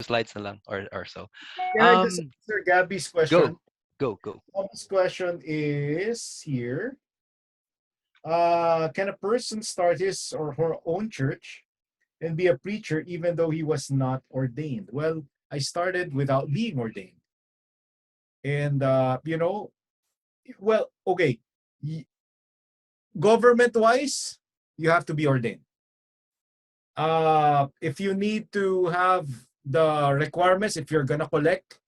slides na lang or so. Can I just answer Gabby's question? Go, go, go. Gabby's question is here. Can a person start his or her own church and be a preacher even though he was not ordained? Well, I started without being ordained. And, well, okay. Government-wise, you have to be ordained. If you need to have the requirements, if you're gonna collect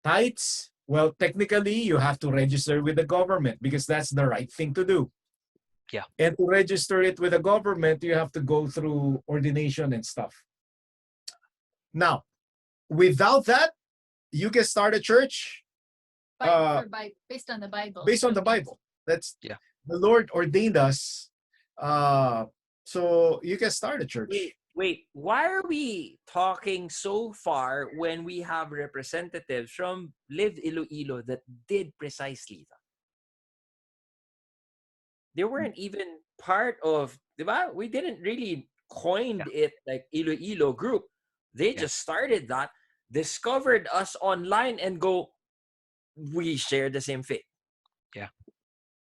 tithes, well, technically you have to register with the government because that's the right thing to do. Yeah. And to register it with the government, you have to go through ordination and stuff. Now, without that, you can start a church based on the Bible. based on the Bible. That's Yeah. the Lord ordained us. So you can start a church. Wait, why are we talking so far when we have representatives from LIV Iloilo that did precisely that? They weren't even part of, diba? We didn't really coined it like Iloilo group. They just started that, discovered us online and go, we share the same faith. Yeah.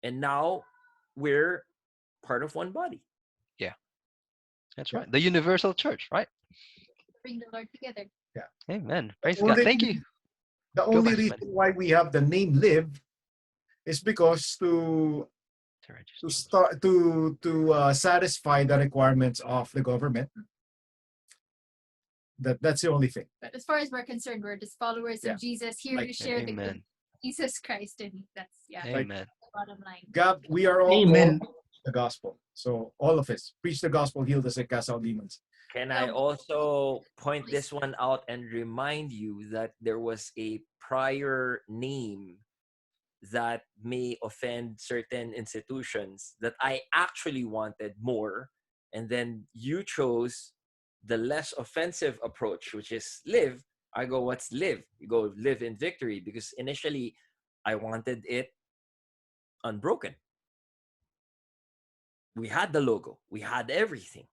And now we're part of one body. Yeah. That's right. The universal church, right? Bring the Lord together. Yeah. Amen. Praise God. Thank you. The only reason why we have the name LIV is because to satisfy the requirements of the government. That's the only thing. But as far as we're concerned, we're just followers of Jesus here to share the good Jesus Christ, and that's Amen. the bottom line. God, we are all called the gospel. So all of us preach the gospel, heal the sick, cast out demons. Can I also point this one out and remind you that there was a prior name that may offend certain institutions that I actually wanted more, and then you chose the less offensive approach, which is LIV. I go, what's LIV? You go, live in victory, because initially I wanted it unbroken. We had the logo, we had everything.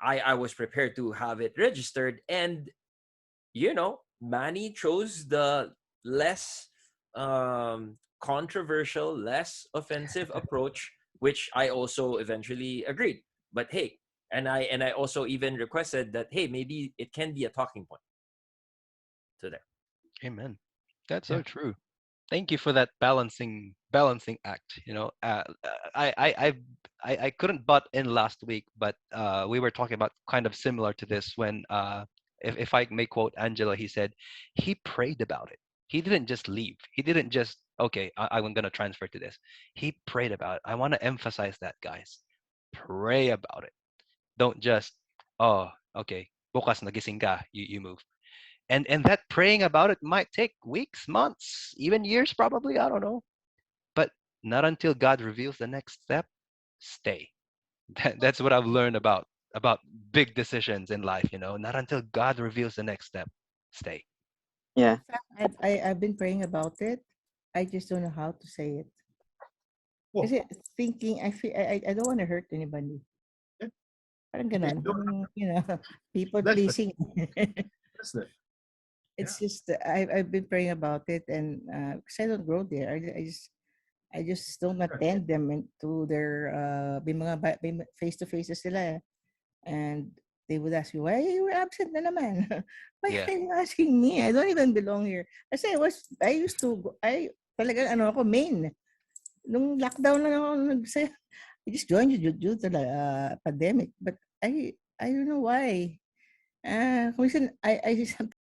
I was prepared to have it registered, and Manny chose the less controversial, less offensive approach, which I also eventually agreed. But hey, and I also even requested that, hey, maybe it can be a talking point. So there. Amen. That's so true. Thank you for that balancing act. I couldn't butt in last week, but we were talking about kind of similar to this when if I may quote Angela, he said he prayed about it. He didn't just leave. He didn't just I'm gonna transfer to this. He prayed about it. I want to emphasize that, guys. Pray about it. Don't just okay, bukas nagising ka, you move. And that praying about it might take weeks, months, even years probably, I don't know. But not until God reveals the next step, stay. That's what I've learned about big decisions in life, Not until God reveals the next step, stay. Yeah. I've been praying about it. I just don't know how to say it. Kasi thinking, I don't want to hurt anybody. Parang ganun. People pleasing. It's just I've been praying about it, and because I don't grow there, I just don't attend them into their face to faces sila, and they would ask me, why you were absent na naman? Why are you asking me? I don't even belong here. I used to talaga ako main nung lockdown lang ako I just joined you due to the pandemic, but I don't know why. I